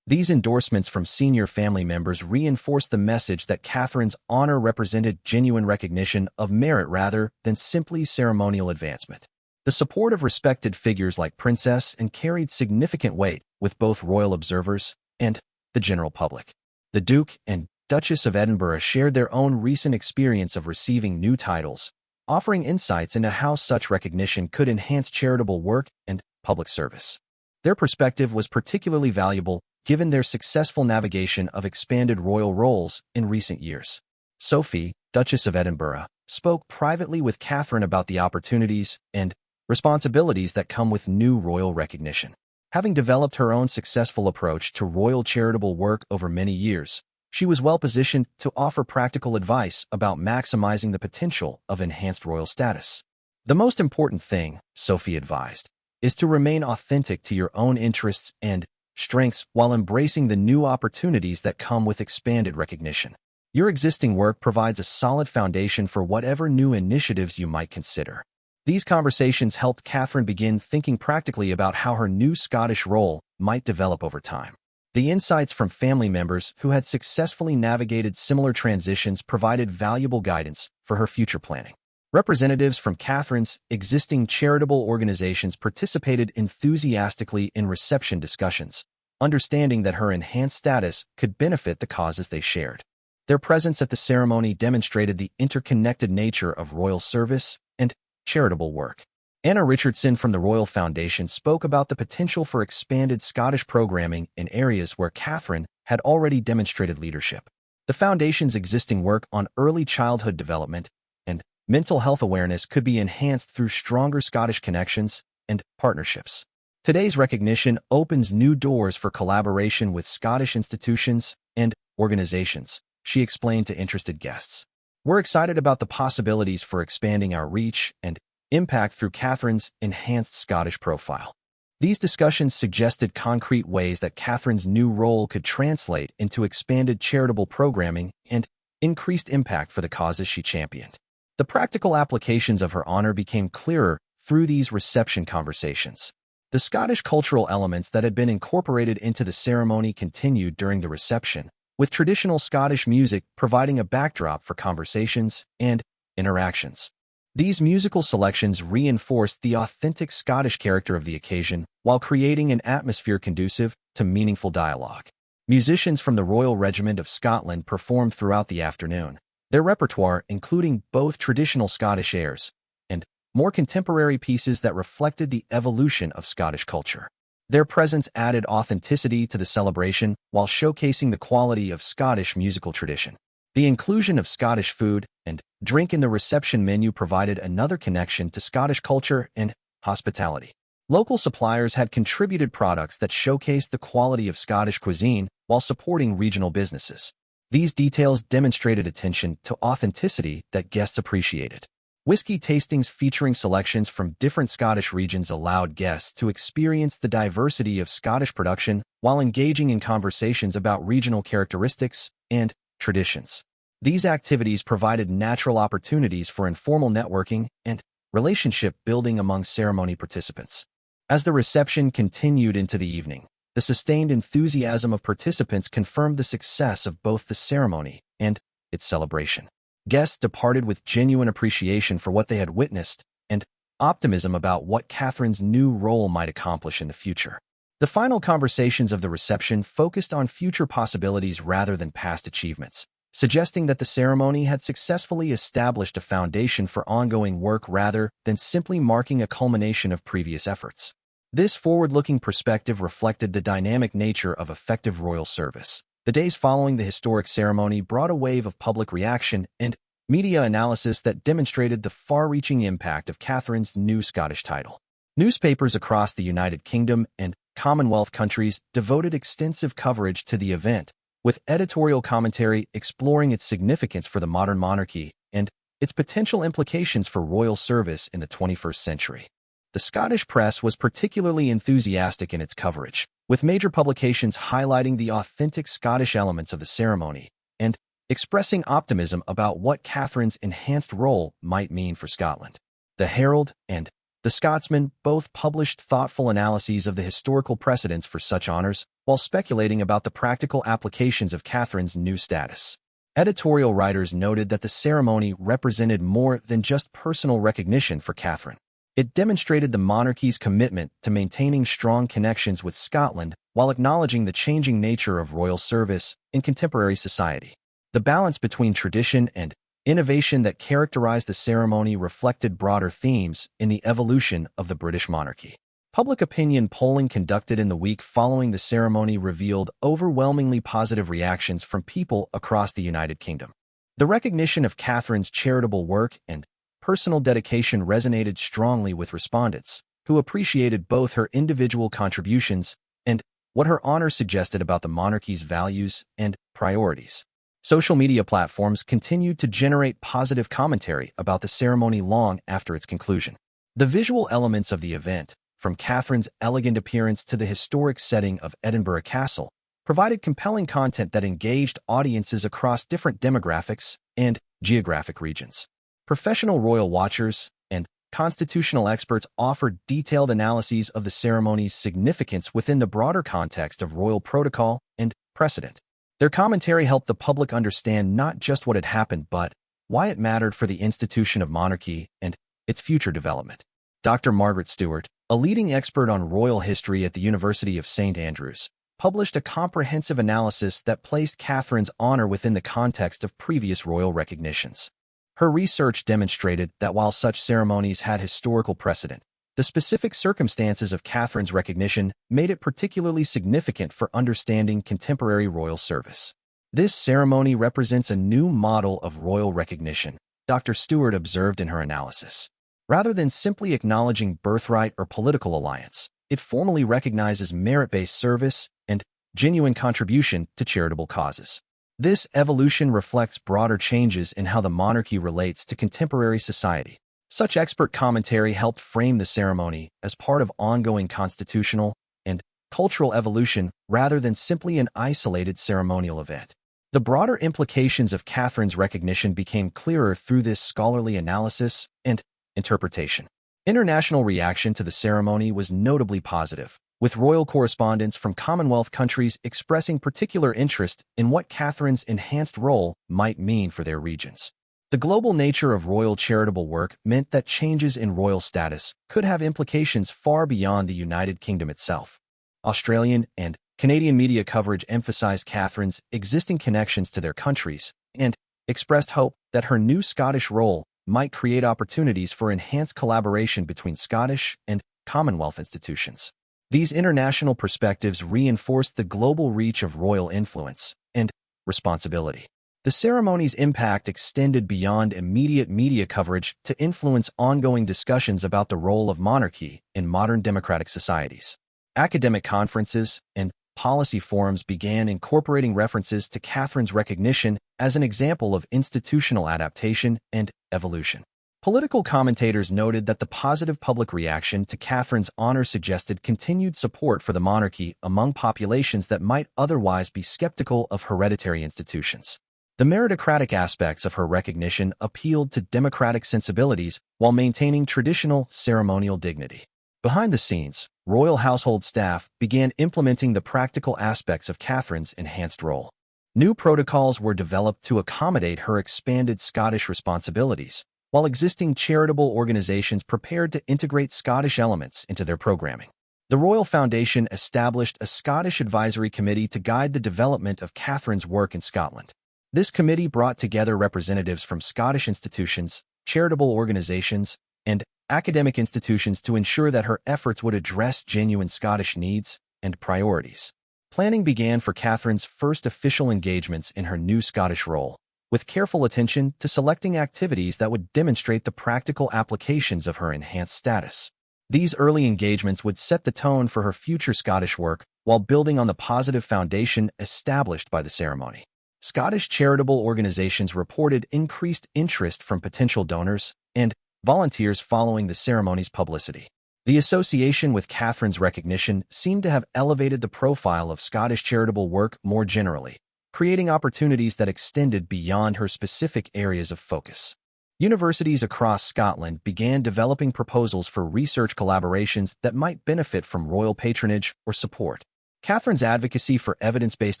These endorsements from senior family members reinforce the message that Catherine's honor represented genuine recognition of merit rather than simply ceremonial advancement. The support of respected figures like Princess and carried significant weight with both royal observers and the general public. The Duke and Duchess of Edinburgh shared their own recent experience of receiving new titles, offering insights into how such recognition could enhance charitable work and public service. Their perspective was particularly valuable given their successful navigation of expanded royal roles in recent years. Sophie, Duchess of Edinburgh, spoke privately with Catherine about the opportunities and responsibilities that come with new royal recognition. Having developed her own successful approach to royal charitable work over many years, she was well-positioned to offer practical advice about maximizing the potential of enhanced royal status. The most important thing, Sophie advised, is to remain authentic to your own interests and strengths while embracing the new opportunities that come with expanded recognition. Your existing work provides a solid foundation for whatever new initiatives you might consider. These conversations helped Catherine begin thinking practically about how her new Scottish role might develop over time. The insights from family members who had successfully navigated similar transitions provided valuable guidance for her future planning. Representatives from Catherine's existing charitable organizations participated enthusiastically in reception discussions, understanding that her enhanced status could benefit the causes they shared. Their presence at the ceremony demonstrated the interconnected nature of royal service and charitable work. Anna Richardson from the Royal Foundation spoke about the potential for expanded Scottish programming in areas where Catherine had already demonstrated leadership. The Foundation's existing work on early childhood development and mental health awareness could be enhanced through stronger Scottish connections and partnerships. Today's recognition opens new doors for collaboration with Scottish institutions and organizations, she explained to interested guests. We're excited about the possibilities for expanding our reach and impact through Catherine's enhanced Scottish profile. These discussions suggested concrete ways that Catherine's new role could translate into expanded charitable programming and increased impact for the causes she championed. The practical applications of her honor became clearer through these reception conversations. The Scottish cultural elements that had been incorporated into the ceremony continued during the reception, with traditional Scottish music providing a backdrop for conversations and interactions. These musical selections reinforced the authentic Scottish character of the occasion while creating an atmosphere conducive to meaningful dialogue. Musicians from the Royal Regiment of Scotland performed throughout the afternoon, their repertoire including both traditional Scottish airs and more contemporary pieces that reflected the evolution of Scottish culture. Their presence added authenticity to the celebration while showcasing the quality of Scottish musical tradition. The inclusion of Scottish food and drink in the reception menu provided another connection to Scottish culture and hospitality. Local suppliers had contributed products that showcased the quality of Scottish cuisine while supporting regional businesses. These details demonstrated attention to authenticity that guests appreciated. Whiskey tastings featuring selections from different Scottish regions allowed guests to experience the diversity of Scottish production while engaging in conversations about regional characteristics and traditions. These activities provided natural opportunities for informal networking and relationship building among ceremony participants. As the reception continued into the evening, the sustained enthusiasm of participants confirmed the success of both the ceremony and its celebration. Guests departed with genuine appreciation for what they had witnessed and optimism about what Catherine's new role might accomplish in the future. The final conversations of the reception focused on future possibilities rather than past achievements, suggesting that the ceremony had successfully established a foundation for ongoing work rather than simply marking a culmination of previous efforts. This forward-looking perspective reflected the dynamic nature of effective royal service. The days following the historic ceremony brought a wave of public reaction and media analysis that demonstrated the far-reaching impact of Catherine's new Scottish title. Newspapers across the United Kingdom and Commonwealth countries devoted extensive coverage to the event, with editorial commentary exploring its significance for the modern monarchy and its potential implications for royal service in the 21st century. The Scottish press was particularly enthusiastic in its coverage, with major publications highlighting the authentic Scottish elements of the ceremony and expressing optimism about what Catherine's enhanced role might mean for Scotland. The Herald and The Scotsman both published thoughtful analyses of the historical precedents for such honors, while speculating about the practical applications of Catherine's new status. Editorial writers noted that the ceremony represented more than just personal recognition for Catherine. It demonstrated the monarchy's commitment to maintaining strong connections with Scotland while acknowledging the changing nature of royal service in contemporary society. The balance between tradition and innovation that characterized the ceremony reflected broader themes in the evolution of the British monarchy. Public opinion polling conducted in the week following the ceremony revealed overwhelmingly positive reactions from people across the United Kingdom. The recognition of Catherine's charitable work and personal dedication resonated strongly with respondents, who appreciated both her individual contributions and what her honor suggested about the monarchy's values and priorities. Social media platforms continued to generate positive commentary about the ceremony long after its conclusion. The visual elements of the event, from Catherine's elegant appearance to the historic setting of Edinburgh Castle, provided compelling content that engaged audiences across different demographics and geographic regions. Professional royal watchers and constitutional experts offered detailed analyses of the ceremony's significance within the broader context of royal protocol and precedent. Their commentary helped the public understand not just what had happened, but why it mattered for the institution of monarchy and its future development. Dr. Margaret Stewart, a leading expert on royal history at the University of St. Andrews, published a comprehensive analysis that placed Catherine's honor within the context of previous royal recognitions. Her research demonstrated that while such ceremonies had historical precedent, the specific circumstances of Catherine's recognition made it particularly significant for understanding contemporary royal service. This ceremony represents a new model of royal recognition, Dr. Stewart observed in her analysis. Rather than simply acknowledging birthright or political alliance, it formally recognizes merit-based service and genuine contribution to charitable causes. This evolution reflects broader changes in how the monarchy relates to contemporary society. Such expert commentary helped frame the ceremony as part of ongoing constitutional and cultural evolution rather than simply an isolated ceremonial event. The broader implications of Catherine's recognition became clearer through this scholarly analysis and interpretation. International reaction to the ceremony was notably positive, with royal correspondents from Commonwealth countries expressing particular interest in what Catherine's enhanced role might mean for their regions. The global nature of royal charitable work meant that changes in royal status could have implications far beyond the United Kingdom itself. Australian and Canadian media coverage emphasized Catherine's existing connections to their countries and expressed hope that her new Scottish role might create opportunities for enhanced collaboration between Scottish and Commonwealth institutions. These international perspectives reinforced the global reach of royal influence and responsibility. The ceremony's impact extended beyond immediate media coverage to influence ongoing discussions about the role of monarchy in modern democratic societies. Academic conferences and policy forums began incorporating references to Catherine's recognition as an example of institutional adaptation and evolution. Political commentators noted that the positive public reaction to Catherine's honor suggested continued support for the monarchy among populations that might otherwise be skeptical of hereditary institutions. The meritocratic aspects of her recognition appealed to democratic sensibilities while maintaining traditional ceremonial dignity. Behind the scenes, royal household staff began implementing the practical aspects of Catherine's enhanced role. New protocols were developed to accommodate her expanded Scottish responsibilities, while existing charitable organizations prepared to integrate Scottish elements into their programming. The Royal Foundation established a Scottish advisory committee to guide the development of Catherine's work in Scotland. This committee brought together representatives from Scottish institutions, charitable organizations, and academic institutions to ensure that her efforts would address genuine Scottish needs and priorities. Planning began for Catherine's first official engagements in her new Scottish role, with careful attention to selecting activities that would demonstrate the practical applications of her enhanced status. These early engagements would set the tone for her future Scottish work while building on the positive foundation established by the ceremony. Scottish charitable organizations reported increased interest from potential donors and volunteers following the ceremony's publicity. The association with Catherine's recognition seemed to have elevated the profile of Scottish charitable work more generally, creating opportunities that extended beyond her specific areas of focus. Universities across Scotland began developing proposals for research collaborations that might benefit from royal patronage or support. Catherine's advocacy for evidence-based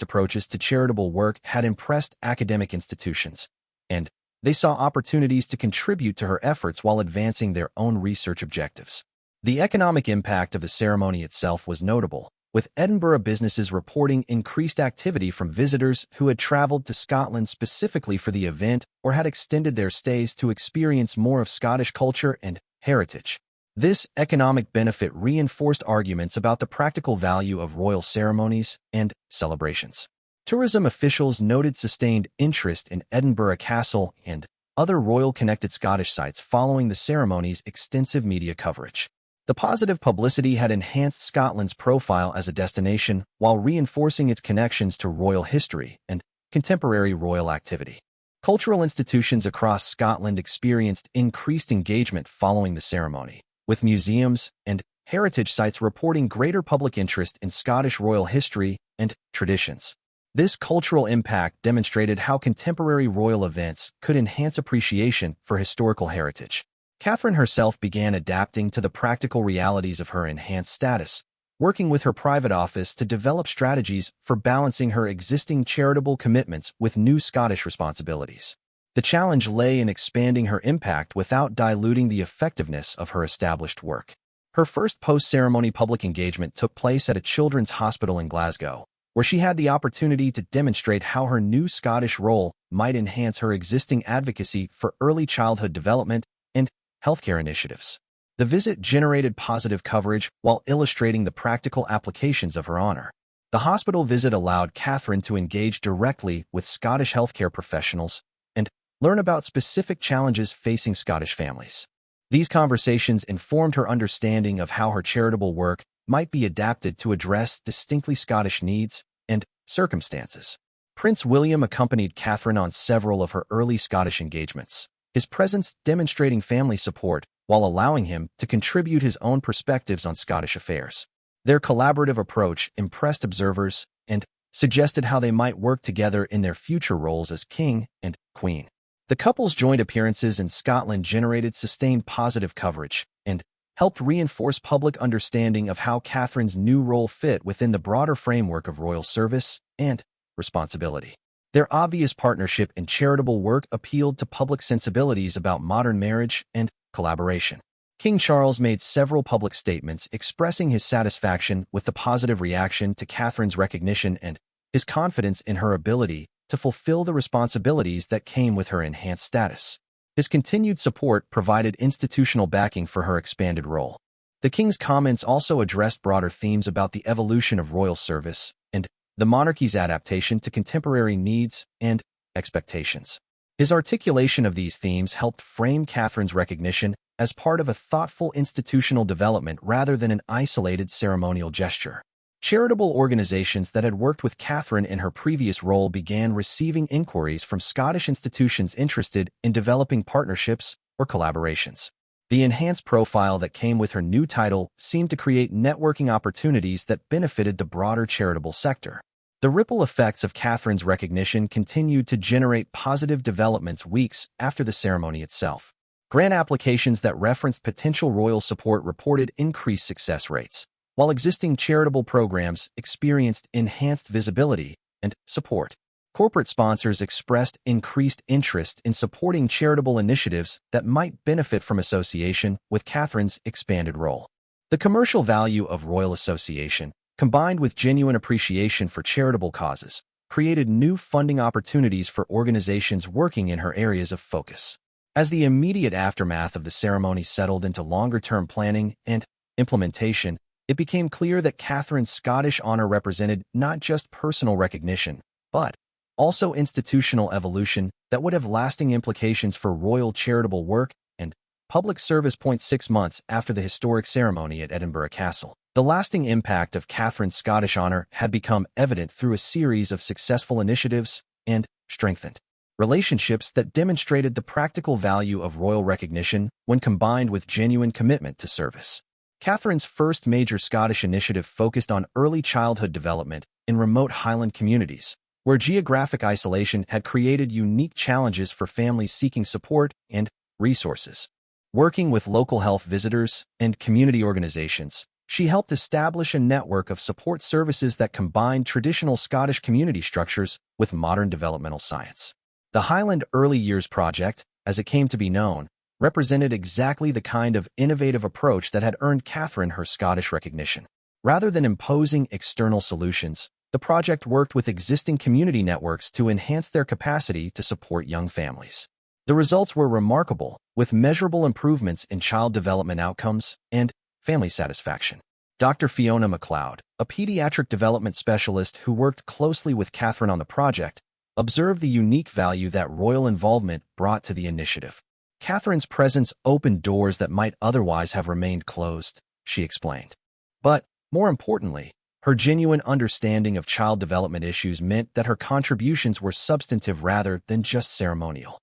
approaches to charitable work had impressed academic institutions, and they saw opportunities to contribute to her efforts while advancing their own research objectives. The economic impact of the ceremony itself was notable, with Edinburgh businesses reporting increased activity from visitors who had traveled to Scotland specifically for the event or had extended their stays to experience more of Scottish culture and heritage. This economic benefit reinforced arguments about the practical value of royal ceremonies and celebrations. Tourism officials noted sustained interest in Edinburgh Castle and other royal-connected Scottish sites following the ceremony's extensive media coverage. The positive publicity had enhanced Scotland's profile as a destination while reinforcing its connections to royal history and contemporary royal activity. Cultural institutions across Scotland experienced increased engagement following the ceremony, with museums and heritage sites reporting greater public interest in Scottish royal history and traditions. This cultural impact demonstrated how contemporary royal events could enhance appreciation for historical heritage. Catherine herself began adapting to the practical realities of her enhanced status, working with her private office to develop strategies for balancing her existing charitable commitments with new Scottish responsibilities. The challenge lay in expanding her impact without diluting the effectiveness of her established work. Her first post-ceremony public engagement took place at a children's hospital in Glasgow, where she had the opportunity to demonstrate how her new Scottish role might enhance her existing advocacy for early childhood development and healthcare initiatives. The visit generated positive coverage while illustrating the practical applications of her honor. The hospital visit allowed Catherine to engage directly with Scottish healthcare professionals and learn about specific challenges facing Scottish families. These conversations informed her understanding of how her charitable work might be adapted to address distinctly Scottish needs and circumstances. Prince William accompanied Catherine on several of her early Scottish engagements, his presence demonstrating family support while allowing him to contribute his own perspectives on Scottish affairs. Their collaborative approach impressed observers and suggested how they might work together in their future roles as king and queen. The couple's joint appearances in Scotland generated sustained positive coverage and helped reinforce public understanding of how Catherine's new role fit within the broader framework of royal service and responsibility. Their obvious partnership in charitable work appealed to public sensibilities about modern marriage and collaboration. King Charles made several public statements expressing his satisfaction with the positive reaction to Catherine's recognition and his confidence in her ability to fulfill the responsibilities that came with her enhanced status. His continued support provided institutional backing for her expanded role. The king's comments also addressed broader themes about the evolution of royal service and the monarchy's adaptation to contemporary needs and expectations. His articulation of these themes helped frame Catherine's recognition as part of a thoughtful institutional development rather than an isolated ceremonial gesture. Charitable organizations that had worked with Catherine in her previous role began receiving inquiries from Scottish institutions interested in developing partnerships or collaborations. The enhanced profile that came with her new title seemed to create networking opportunities that benefited the broader charitable sector. The ripple effects of Catherine's recognition continued to generate positive developments weeks after the ceremony itself. Grant applications that referenced potential royal support reported increased success rates, while existing charitable programs experienced enhanced visibility and support. Corporate sponsors expressed increased interest in supporting charitable initiatives that might benefit from association with Catherine's expanded role. The commercial value of royal association, combined with genuine appreciation for charitable causes, created new funding opportunities for organizations working in her areas of focus. As the immediate aftermath of the ceremony settled into longer-term planning and implementation, it became clear that Catherine's Scottish honor represented not just personal recognition, but also institutional evolution that would have lasting implications for royal charitable work and public service. 6 months after the historic ceremony at Edinburgh Castle, the lasting impact of Catherine's Scottish honor had become evident through a series of successful initiatives and strengthened relationships that demonstrated the practical value of royal recognition when combined with genuine commitment to service. Catherine's first major Scottish initiative focused on early childhood development in remote Highland communities, where geographic isolation had created unique challenges for families seeking support and resources. Working with local health visitors and community organizations, she helped establish a network of support services that combined traditional Scottish community structures with modern developmental science. The Highland Early Years Project, as it came to be known, represented exactly the kind of innovative approach that had earned Catherine her Scottish recognition. Rather than imposing external solutions, the project worked with existing community networks to enhance their capacity to support young families. The results were remarkable, with measurable improvements in child development outcomes and family satisfaction. Dr. Fiona MacLeod, a pediatric development specialist who worked closely with Catherine on the project, observed the unique value that royal involvement brought to the initiative. Catherine's presence opened doors that might otherwise have remained closed, she explained. But, more importantly, her genuine understanding of child development issues meant that her contributions were substantive rather than just ceremonial.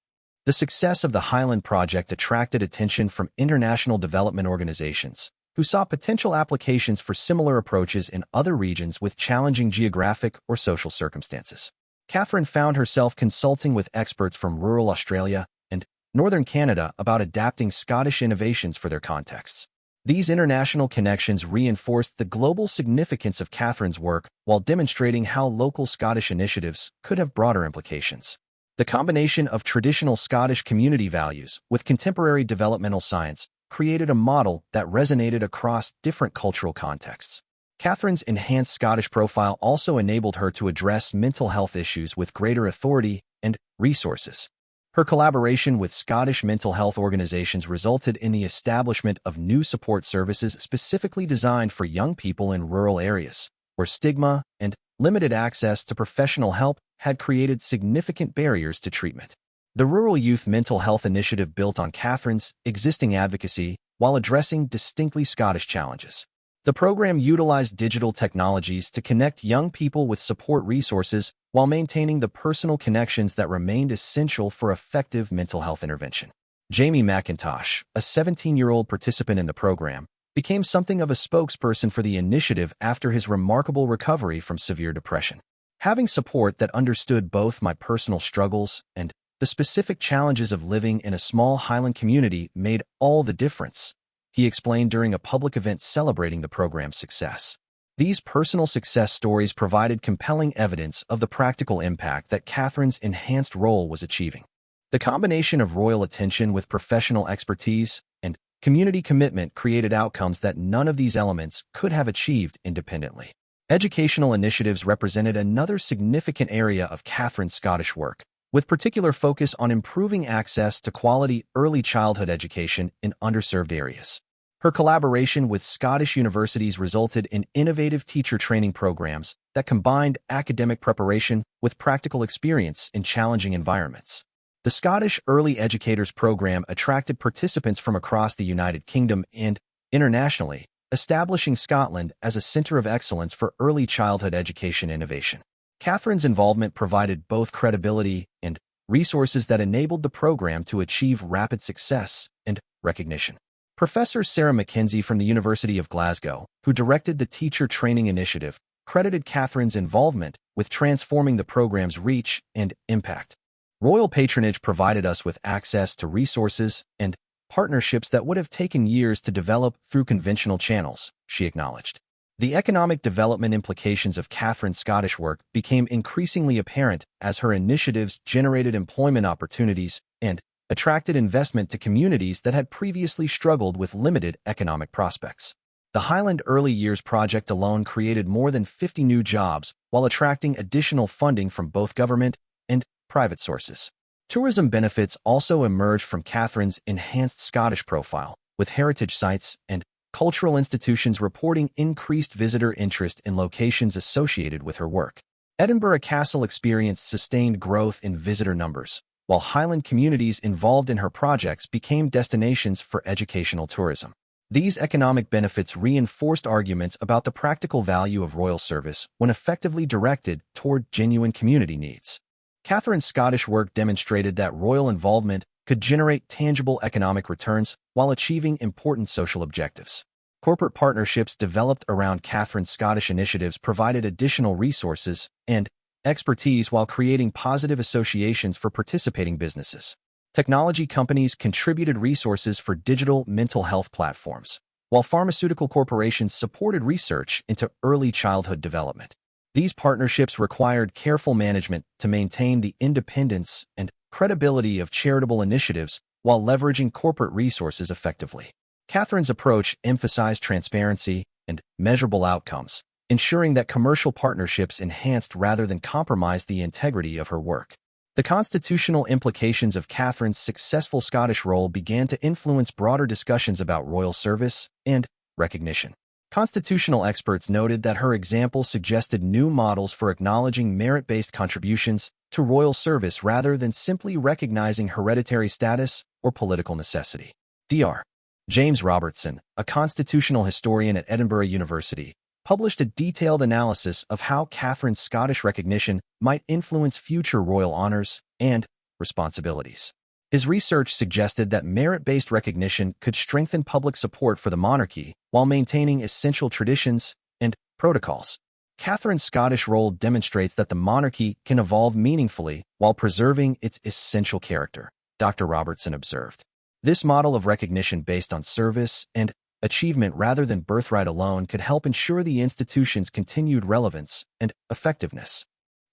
The success of the Highland Project attracted attention from international development organizations, who saw potential applications for similar approaches in other regions with challenging geographic or social circumstances. Catherine found herself consulting with experts from rural Australia and northern Canada about adapting Scottish innovations for their contexts. These international connections reinforced the global significance of Catherine's work while demonstrating how local Scottish initiatives could have broader implications. The combination of traditional Scottish community values with contemporary developmental science created a model that resonated across different cultural contexts. Catherine's enhanced Scottish profile also enabled her to address mental health issues with greater authority and resources. Her collaboration with Scottish mental health organizations resulted in the establishment of new support services specifically designed for young people in rural areas, where stigma and limited access to professional help had created significant barriers to treatment. The Rural Youth Mental Health Initiative built on Catherine's existing advocacy while addressing distinctly Scottish challenges. The program utilized digital technologies to connect young people with support resources while maintaining the personal connections that remained essential for effective mental health intervention. Jamie McIntosh, a 17-year-old participant in the program, became something of a spokesperson for the initiative after his remarkable recovery from severe depression. Having support that understood both my personal struggles and the specific challenges of living in a small Highland community made all the difference, he explained during a public event celebrating the program's success. These personal success stories provided compelling evidence of the practical impact that Catherine's enhanced role was achieving. The combination of royal attention with professional expertise and community commitment created outcomes that none of these elements could have achieved independently. Educational initiatives represented another significant area of Catherine's Scottish work, with particular focus on improving access to quality early childhood education in underserved areas. Her collaboration with Scottish universities resulted in innovative teacher training programs that combined academic preparation with practical experience in challenging environments. The Scottish Early Educators Program attracted participants from across the United Kingdom and internationally, establishing Scotland as a center of excellence for early childhood education innovation. Catherine's involvement provided both credibility and resources that enabled the program to achieve rapid success and recognition. Professor Sarah Mackenzie from the University of Glasgow, who directed the Teacher Training Initiative, credited Catherine's involvement with transforming the program's reach and impact. Royal patronage provided us with access to resources and partnerships that would have taken years to develop through conventional channels, she acknowledged. The economic development implications of Catherine's Scottish work became increasingly apparent as her initiatives generated employment opportunities and attracted investment to communities that had previously struggled with limited economic prospects. The Highland Early Years Project alone created more than 50 new jobs while attracting additional funding from both government and private sources. Tourism benefits also emerged from Catherine's enhanced Scottish profile, with heritage sites and cultural institutions reporting increased visitor interest in locations associated with her work. Edinburgh Castle experienced sustained growth in visitor numbers, while Highland communities involved in her projects became destinations for educational tourism. These economic benefits reinforced arguments about the practical value of royal service when effectively directed toward genuine community needs. Catherine's Scottish work demonstrated that royal involvement could generate tangible economic returns while achieving important social objectives. Corporate partnerships developed around Catherine's Scottish initiatives provided additional resources and expertise while creating positive associations for participating businesses. Technology companies contributed resources for digital mental health platforms, while pharmaceutical corporations supported research into early childhood development. These partnerships required careful management to maintain the independence and credibility of charitable initiatives while leveraging corporate resources effectively. Catherine's approach emphasized transparency and measurable outcomes, ensuring that commercial partnerships enhanced rather than compromised the integrity of her work. The constitutional implications of Catherine's successful Scottish role began to influence broader discussions about royal service and recognition. Constitutional experts noted that her example suggested new models for acknowledging merit-based contributions to royal service rather than simply recognizing hereditary status or political necessity. Dr. James Robertson, a constitutional historian at Edinburgh University, published a detailed analysis of how Catherine's Scottish recognition might influence future royal honors and responsibilities. His research suggested that merit-based recognition could strengthen public support for the monarchy while maintaining essential traditions and protocols. Catherine's Scottish role demonstrates that the monarchy can evolve meaningfully while preserving its essential character, Dr. Robertson observed. This model of recognition based on service and achievement rather than birthright alone could help ensure the institution's continued relevance and effectiveness.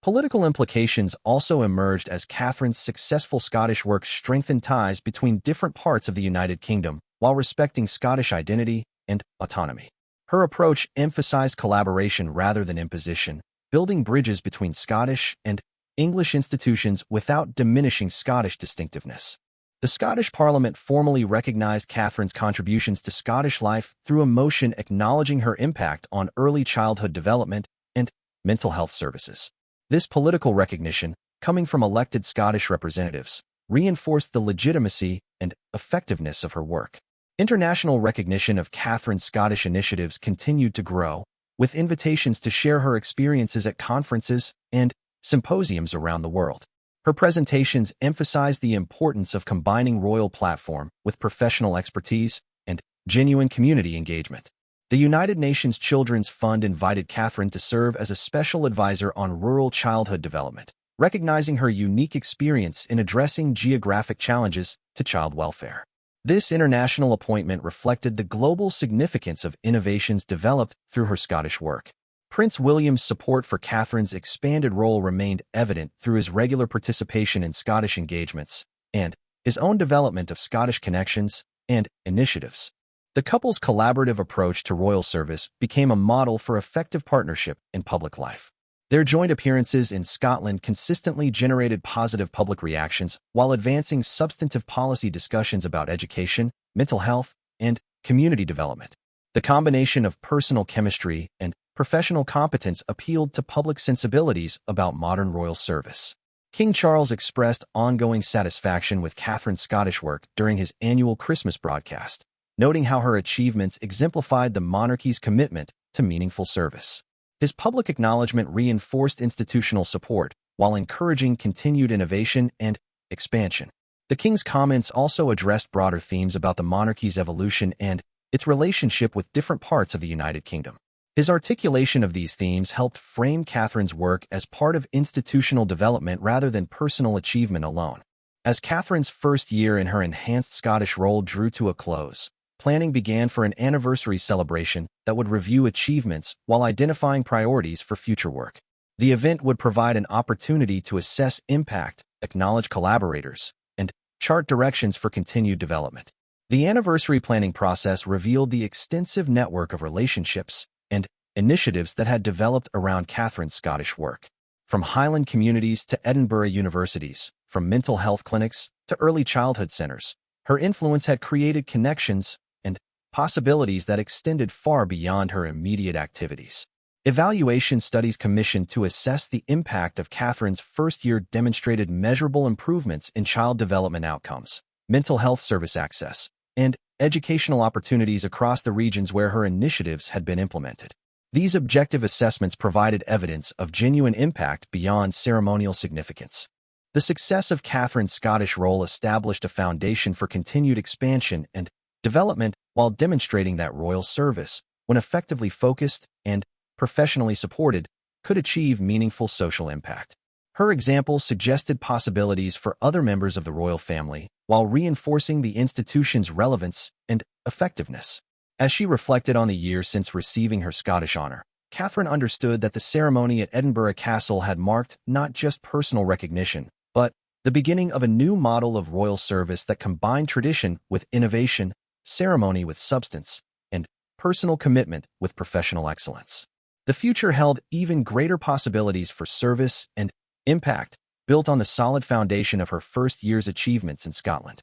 Political implications also emerged as Catherine's successful Scottish work strengthened ties between different parts of the United Kingdom while respecting Scottish identity and autonomy. Her approach emphasized collaboration rather than imposition, building bridges between Scottish and English institutions without diminishing Scottish distinctiveness. The Scottish Parliament formally recognized Catherine's contributions to Scottish life through a motion acknowledging her impact on early childhood development and mental health services. This political recognition, coming from elected Scottish representatives, reinforced the legitimacy and effectiveness of her work. International recognition of Catherine's Scottish initiatives continued to grow, with invitations to share her experiences at conferences and symposiums around the world. Her presentations emphasized the importance of combining royal platform with professional expertise and genuine community engagement. The United Nations Children's Fund invited Catherine to serve as a special advisor on rural childhood development, recognizing her unique experience in addressing geographic challenges to child welfare. This international appointment reflected the global significance of innovations developed through her Scottish work. Prince William's support for Catherine's expanded role remained evident through his regular participation in Scottish engagements and his own development of Scottish connections and initiatives. The couple's collaborative approach to royal service became a model for effective partnership in public life. Their joint appearances in Scotland consistently generated positive public reactions while advancing substantive policy discussions about education, mental health, and community development. The combination of personal chemistry and professional competence appealed to public sensibilities about modern royal service. King Charles expressed ongoing satisfaction with Catherine's Scottish work during his annual Christmas broadcast, noting how her achievements exemplified the monarchy's commitment to meaningful service. His public acknowledgement reinforced institutional support while encouraging continued innovation and expansion. The king's comments also addressed broader themes about the monarchy's evolution and its relationship with different parts of the United Kingdom. His articulation of these themes helped frame Catherine's work as part of institutional development rather than personal achievement alone. As Catherine's first year in her enhanced Scottish role drew to a close, planning began for an anniversary celebration that would review achievements while identifying priorities for future work. The event would provide an opportunity to assess impact, acknowledge collaborators, and chart directions for continued development. The anniversary planning process revealed the extensive network of relationships and initiatives that had developed around Catherine's Scottish work. From Highland communities to Edinburgh universities, from mental health clinics to early childhood centers, her influence had created connections and possibilities that extended far beyond her immediate activities. Evaluation studies commissioned to assess the impact of Catherine's first year demonstrated measurable improvements in child development outcomes, mental health service access, and educational opportunities across the regions where her initiatives had been implemented. These objective assessments provided evidence of genuine impact beyond ceremonial significance. The success of Catherine's Scottish role established a foundation for continued expansion and development while demonstrating that royal service, when effectively focused and professionally supported, could achieve meaningful social impact. Her example suggested possibilities for other members of the royal family while reinforcing the institution's relevance and effectiveness. As she reflected on the years since receiving her Scottish honor, Catherine understood that the ceremony at Edinburgh Castle had marked not just personal recognition, but the beginning of a new model of royal service that combined tradition with innovation, ceremony with substance, and personal commitment with professional excellence. The future held even greater possibilities for service and impact, built on the solid foundation of her first year's achievements in Scotland.